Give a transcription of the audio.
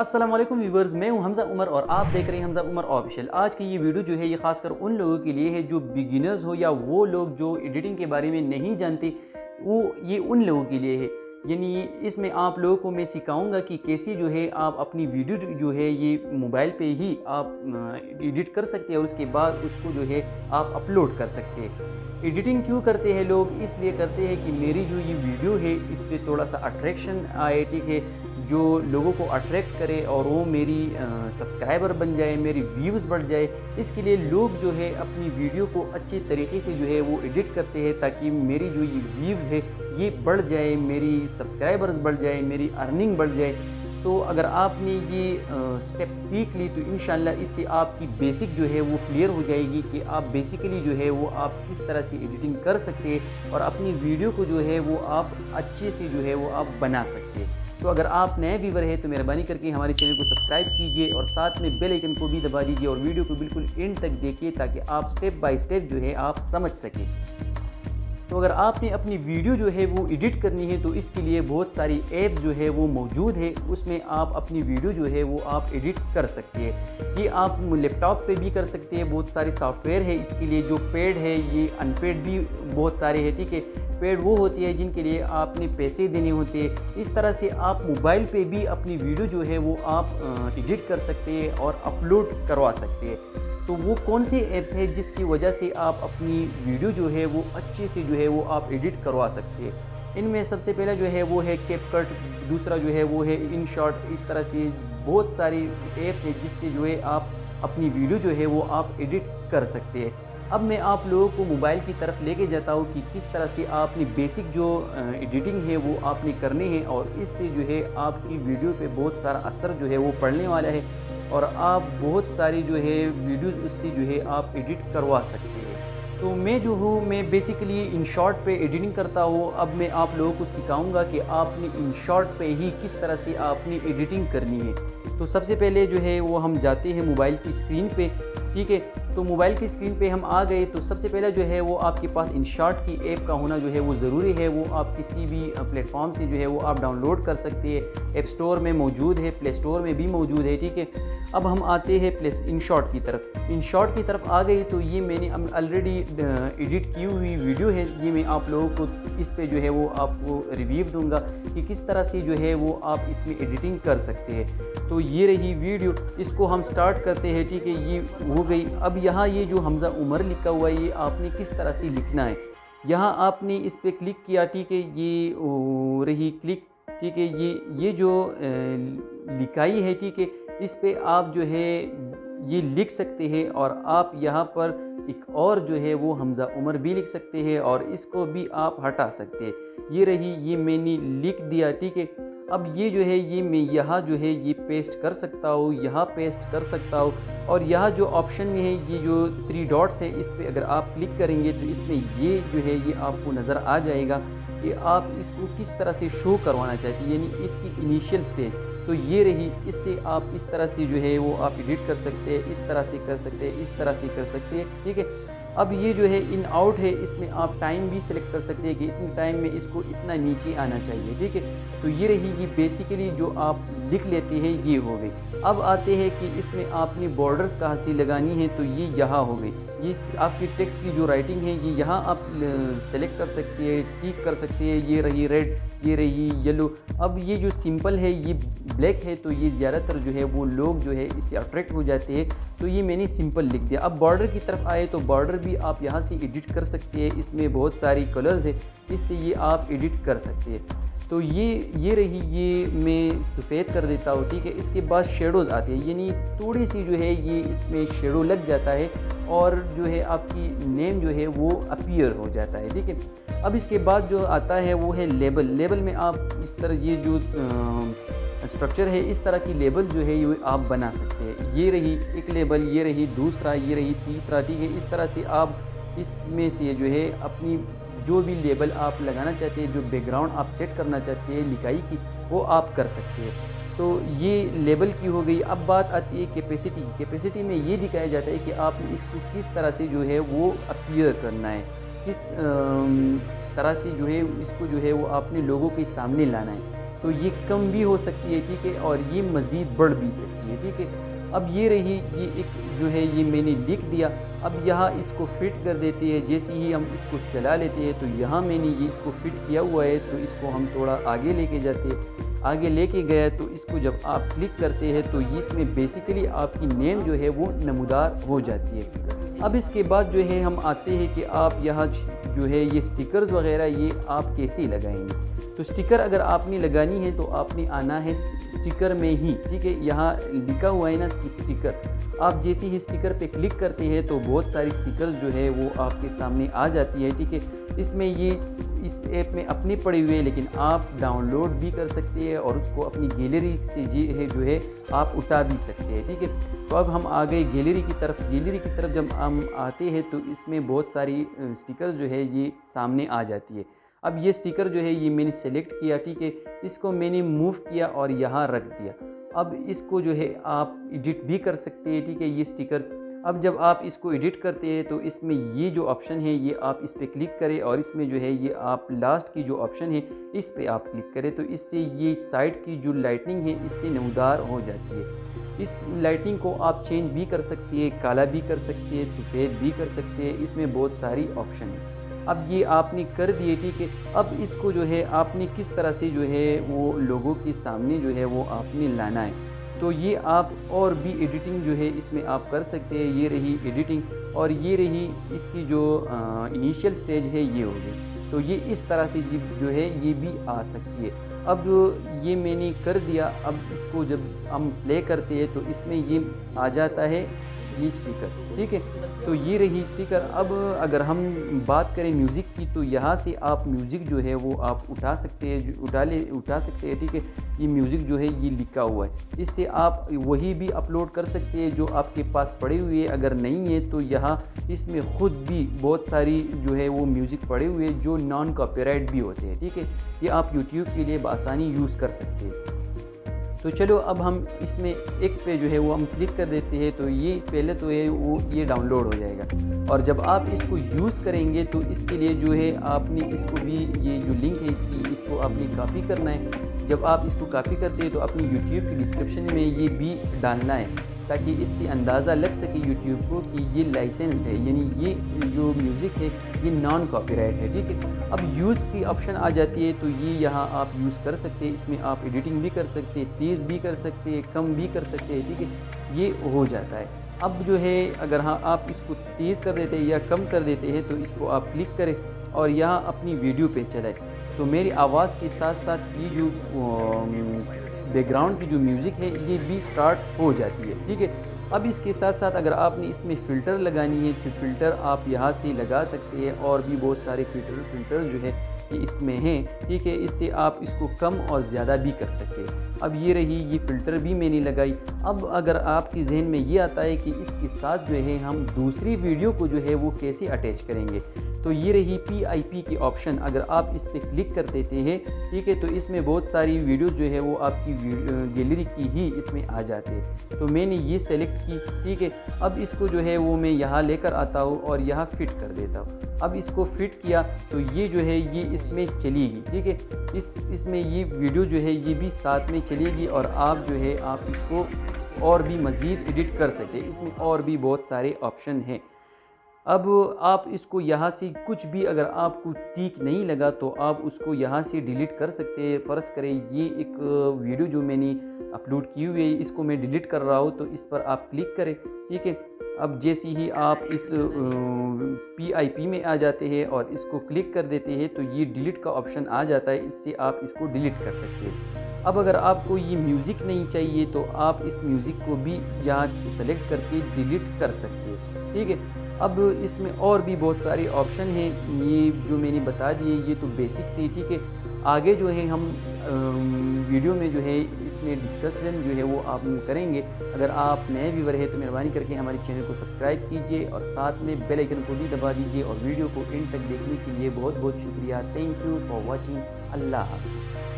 अस्सलाम वालेकुम व्यूवर्स, मैं हूं हमज़ा उमर और आप देख रहे हैं हमज़ा उमर ऑफिशियल। आज की ये वीडियो जो है ये खासकर उन लोगों के लिए है जो बिगिनर्स हो या वो लोग जो एडिटिंग के बारे में नहीं जानते, वो ये उन लोगों के लिए है। यानी इसमें आप लोगों को मैं सिखाऊंगा कि कैसे जो है आप अपनी वीडियो जो है ये मोबाइल पे ही आप एडिट कर सकते हैं और उसके बाद उसको जो है आप अपलोड कर सकते हैं। एडिटिंग क्यों करते हैं लोग? इसलिए करते हैं कि मेरी जो ये वीडियो है इस पर थोड़ा सा अट्रैक्शन आए, ठीक है, जो लोगों को अट्रैक्ट करे और वो मेरी सब्सक्राइबर बन जाए, मेरी व्यूज़ बढ़ जाए। इसके लिए लोग जो है अपनी वीडियो को अच्छे तरीके से जो है वो एडिट करते हैं ताकि मेरी जो ये व्यूज़ है ये बढ़ जाए, मेरी सब्सक्राइबर्स बढ़ जाए, मेरी अर्निंग बढ़ जाए। तो अगर आपने ये स्टेप सीख ली तो इंशाल्लाह इससे आपकी बेसिक जो है वो क्लियर हो जाएगी कि आप बेसिकली जो है वो आप किस तरह से एडिटिंग कर सकते हैं और अपनी वीडियो को जो है वो आप अच्छे से जो है वो आप बना सकते हैं। तो अगर आप नए व्यूवर हैं तो मेहरबानी करके हमारे चैनल को सब्सक्राइब कीजिए और साथ में बेल आइकन को भी दबा दीजिए और वीडियो को बिल्कुल एंड तक देखिए ताकि आप स्टेप बाय स्टेप जो है आप समझ सकें। तो अगर आपने अपनी वीडियो जो है वो एडिट करनी है तो इसके लिए बहुत सारी ऐप्स जो है वो मौजूद है, उसमें आप अपनी वीडियो जो है वो आप एडिट कर सकते हैं। ये आप लैपटॉप पे भी कर सकते हैं, बहुत सारे सॉफ्टवेयर है इसके लिए जो पेड है, ये अनपेड भी बहुत सारे हैं, ठीक है। पेड वो होती है जिनके लिए आपने पैसे देने होते हैं। इस तरह से आप मोबाइल पे भी अपनी वीडियो जो है वो आप एडिट कर सकते हैं और अपलोड करवा सकते हैं। तो वो कौन सी ऐप्स है जिसकी वजह से आप अपनी वीडियो जो है वो अच्छे से जो है वो आप एडिट करवा सकते हैं? इनमें सबसे पहला जो है वो है कैपकट, दूसरा जो है वो है InShot। इस तरह से बहुत सारी ऐप्स है जिससे जो है आप अपनी वीडियो जो है वो आप एडिट कर सकते हैं। अब मैं आप लोगों को मोबाइल की तरफ लेके जाता हूँ कि किस तरह से आपने बेसिक जो एडिटिंग है वो आपने करनी है और इससे जो है आपकी वीडियो पे बहुत सारा असर जो है वो पड़ने वाला है और आप बहुत सारी जो है वीडियोस उससे जो है आप एडिट करवा सकते हैं। तो मैं जो हूँ मैं बेसिकली InShot पे एडिटिंग करता हूँ। अब मैं आप लोगों को सिखाऊंगा कि आपने InShot पे ही किस तरह से आपने एडिटिंग करनी है। तो सबसे पहले जो है वो हम जाते हैं मोबाइल की स्क्रीन पे, ठीक है। तो मोबाइल की स्क्रीन पे हम आ गए तो सबसे पहले जो है वो आपके पास InShot की ऐप का होना जो है वो ज़रूरी है। वो आप किसी भी प्लेटफॉर्म से जो है वो आप डाउनलोड कर सकते हैं। ऐप स्टोर में मौजूद है, प्ले स्टोर में भी मौजूद है, ठीक है। अब हम आते हैं InShot की तरफ। InShot की तरफ आ गई तो ये मैंने ऑलरेडी एडिट की हुई वीडियो है, ये मैं आप लोगों को इस पे जो है वो आपको रिव्यू दूंगा कि किस तरह से जो है वो आप इसमें एडिटिंग कर सकते हैं। तो ये रही वीडियो, इसको हम स्टार्ट करते हैं, ठीक है। ये हो गई। अब यहाँ ये जो हमज़ा उमर लिखा हुआ है ये आपने किस तरह से लिखना है, यहाँ आपने इस पर क्लिक किया, ठीक है। ये रही क्लिक, ठीक है। ये जो लिखाई है, ठीक है, इस पे आप जो है ये लिख सकते हैं और आप यहाँ पर एक और जो है वो हमज़ा उमर भी लिख सकते हैं और इसको भी आप हटा सकते हैं। ये रही, ये मैंने लिख दिया, ठीक है। अब ये जो है ये मैं यहाँ जो है ये पेस्ट कर सकता हूँ, यहाँ पेस्ट कर सकता हूँ और यहाँ जो ऑप्शन में है ये जो 3 डॉट्स है इस पर अगर आप क्लिक करेंगे तो इसमें ये जो है ये आपको नज़र आ जाएगा कि आप इसको किस तरह से शो करवाना चाहते हैं, यानी इसकी इनिशियल स्टेज। तो ये रही, इससे आप इस तरह से जो है वो आप एडिट कर सकते हैं, इस तरह से कर सकते हैं, इस तरह से कर सकते हैं, ठीक है। अब ये जो है इन आउट है, इसमें आप टाइम भी सिलेक्ट कर सकते हैं कि इतने टाइम में इसको इतना नीचे आना चाहिए, ठीक है। तो ये रही, ये बेसिकली जो आप लिख लेते हैं ये हो गई। अब आते हैं कि इसमें आपने बॉर्डर्स कहाँ से लगानी है, तो ये यहाँ हो गई। ये आपकी टेक्स्ट की जो राइटिंग है ये यहाँ आप सेलेक्ट कर सकते हैं, टिक कर सकते हैं। ये रही रेड, ये रही येलो। अब ये जो सिंपल है ये ब्लैक है तो ये ज़्यादातर जो है वो लोग जो है इससे अट्रैक्ट हो जाते हैं, तो ये मैंने सिंपल लिख दिया। अब बॉर्डर की तरफ आए तो बॉर्डर भी आप यहाँ से एडिट कर सकते हैं, इसमें बहुत सारी कलर्स है, इससे ये आप एडिट कर सकते हैं। तो ये रही, ये मैं सफ़ेद कर देता हूँ, ठीक है। इसके बाद शेडोज़ आते हैं, यानी थोड़ी सी जो है ये इसमें शेडो लग जाता है और जो है आपकी नेम जो है वो अपीयर हो जाता है, ठीक है। अब इसके बाद जो आता है वो है लेबल। लेबल में आप इस तरह ये जो स्ट्रक्चर है इस तरह की लेबल जो है ये आप बना सकते हैं। ये रही एक लेबल, ये रही दूसरा, ये रही तीसरा, ठीक है। इस तरह से आप इसमें से जो है अपनी जो भी लेबल आप लगाना चाहते हैं, जो बैकग्राउंड आप सेट करना चाहते हैं लिखाई की, वो आप कर सकते हैं। तो ये लेबल की हो गई। अब बात आती है कैपेसिटी। कैपेसिटी में ये दिखाया जाता है कि आपने इसको किस तरह से जो है वो अपीयर करना है, किस तरह से जो है इसको जो है वो आपने लोगों के सामने लाना है। तो ये कम भी हो सकती है, ठीक है, और ये मज़ीद बढ़ भी सकती है, ठीक है। अब ये रही, ये एक जो है ये मैंने लिख दिया। अब यहाँ इसको फिट कर देते हैं। जैसे ही हम इसको चला लेते हैं तो यहाँ मैंने ये इसको फिट किया हुआ है, तो इसको हम थोड़ा आगे लेके जाते हैं। आगे लेके गया तो इसको जब आप क्लिक करते हैं तो इसमें बेसिकली आपकी नेम जो है वो नमूदार हो जाती है। अब इसके बाद जो है हम आते हैं कि आप यहाँ जो है ये स्टिकर्स वगैरह ये आप कैसे लगाएंगे। तो स्टिकर अगर आपने लगानी है तो आपने आना है स्टिकर में ही, ठीक है। यहाँ लिखा हुआ है ना स्टिकर। आप जैसे ही स्टिकर पे क्लिक करते हैं तो बहुत सारी स्टिकर्स जो है वो आपके सामने आ जाती है, ठीक है। इसमें ये इस ऐप में अपने पड़े हुए हैं, लेकिन आप डाउनलोड भी कर सकते हैं और उसको अपनी गैलरी से जो है आप उठा भी सकते हैं, ठीक है। तो अब हम आ गए गैलरी की तरफ। गैलरी की तरफ जब हम आते हैं तो इसमें बहुत सारी स्टिकर्स जो है ये सामने आ जाती है। अब ये स्टिकर जो है ये मैंने सेलेक्ट किया, ठीक है। इसको मैंने मूव किया और यहाँ रख दिया। अब इसको जो है आप एडिट भी कर सकते हैं, ठीक है, ये स्टिकर। अब जब आप इसको एडिट करते हैं तो इसमें ये जो ऑप्शन है ये आप इस पर क्लिक करें और इसमें जो है ये आप लास्ट की जो ऑप्शन है इस पर आप क्लिक करें, तो इससे ये साइड की जो लाइटनिंग है इससे नमूदार हो जाती है। इस लाइटिंग को आप चेंज भी कर सकते हैं, काला भी कर सकते हैं, सफ़ेद भी कर सकते हैं, इसमें बहुत सारी ऑप्शन है। अब ये आपने कर दिए, ठीक है। अब इसको जो है आपने किस तरह से जो है वो लोगों के सामने जो है वो आपने लाना है, तो ये आप और भी एडिटिंग जो है इसमें आप कर सकते हैं। ये रही एडिटिंग और ये रही इसकी जो इनिशियल स्टेज है ये हो गई। तो ये इस तरह से जो है ये भी आ सकती है। अब ये मैंने कर दिया। अब इसको जब हम प्ले करते हैं तो इसमें ये आ जाता है ये स्टिकर, ठीक है। तो ये रही स्टिकर। अब अगर हम बात करें म्यूज़िक की तो यहाँ से आप म्यूज़िक जो है वो आप उठा सकते हैं, उठा सकते हैं, ठीक है। ये म्यूज़िक जो है ये लिखा हुआ है, इससे आप वही भी अपलोड कर सकते हैं जो आपके पास पड़े हुए। अगर नहीं है तो यहाँ इसमें ख़ुद भी बहुत सारी जो है वो म्यूज़िक पड़े हुए जो नॉन कॉपीराइट भी होते हैं, ठीक है। ये आप यूट्यूब के लिए बआसानी यूज़ कर सकते हैं। तो चलो अब हम इसमें एक पे जो है वो हम क्लिक कर देते हैं, तो ये पहले तो है वो ये डाउनलोड हो जाएगा। और जब आप इसको यूज़ करेंगे तो इसके लिए जो है आपने इसको भी ये जो लिंक है इसको आपने कॉपी करना है। जब आप इसको कॉपी करते हैं तो अपनी यूट्यूब की डिस्क्रिप्शन में ये भी डालना है, ताकि इससे अंदाज़ा लग सके यूट्यूब को कि ये लाइसेंस्ड है, यानी ये जो म्यूज़िक है ये नॉन कॉपीराइट है, ठीक है। अब यूज़ की ऑप्शन आ जाती है, तो ये यहाँ आप यूज़ कर सकते हैं। इसमें आप एडिटिंग भी कर सकते हैं, तेज़ भी कर सकते हैं, कम भी कर सकते हैं, ठीक है। ये हो जाता है। अब जो है अगर हाँ आप इसको तेज़ कर देते हैं या कम कर देते हैं तो इसको आप क्लिक करें और यहाँ अपनी वीडियो पे चलाएं, तो मेरी आवाज़ के साथ साथ ये जो बैकग्राउंड की जो म्यूज़िक है ये भी स्टार्ट हो जाती है, ठीक है। अब इसके साथ साथ अगर आपने इसमें फ़िल्टर लगानी है तो फ़िल्टर आप यहाँ से लगा सकते हैं, और भी बहुत सारे फ़िल्टर जो है ये इसमें हैं, ठीक है। इससे आप इसको कम और ज़्यादा भी कर सकते हैं। अब ये रही ये फ़िल्टर भी मैंने लगाई। अब अगर आपकी जहन में ये आता है कि इसके साथ जो है हम दूसरी वीडियो को जो है वो कैसे अटैच करेंगे, तो ये रही PIP की ऑप्शन। अगर आप इस पर क्लिक कर देते हैं, ठीक है, तो इसमें बहुत सारी वीडियोस जो है वो आपकी गैलरी की ही इसमें आ जाते हैं। तो मैंने ये सेलेक्ट की, ठीक है। अब इसको जो है वो मैं यहाँ लेकर आता हूँ और यहाँ फिट कर देता हूँ। अब इसको फिट किया तो ये जो है ये इसमें चलेगी, ठीक है। इसमें ये वीडियो जो है ये भी साथ में चलेगी और आप जो है आप इसको और भी मज़ीद एडिट कर सकते हैं। इसमें और भी बहुत सारे ऑप्शन हैं। अब आप इसको यहाँ से कुछ भी अगर आपको ठीक नहीं लगा तो आप उसको यहाँ से डिलीट कर सकते हैं। फ़र्ज़ करें ये एक वीडियो जो मैंने अपलोड की हुई है इसको मैं डिलीट कर रहा हूँ, तो इस पर आप क्लिक करें, ठीक है। अब जैसे ही आप इस PIP में आ जाते हैं और इसको क्लिक कर देते हैं तो ये डिलीट का ऑप्शन आ जाता है, इससे आप इसको डिलीट कर सकते हैं। अब अगर आपको ये म्यूज़िक नहीं चाहिए तो आप इस म्यूज़िक को भी यहाँ से सेलेक्ट करके डिलीट कर सकते हैं, ठीक है। अब इसमें और भी बहुत सारे ऑप्शन हैं, ये जो मैंने बता दिए ये तो बेसिक थे, ठीक है। आगे जो है हम वीडियो में जो है इसमें डिस्कशन जो है वो आप करेंगे। अगर आप नए व्यूवर हैं तो मेहरबानी करके हमारे चैनल को सब्सक्राइब कीजिए और साथ में बेल आइकन को भी दबा दीजिए, और वीडियो को एंड तक देखने के लिए बहुत बहुत शुक्रिया। Thank you for watching. अल्लाह हाफ़िज़।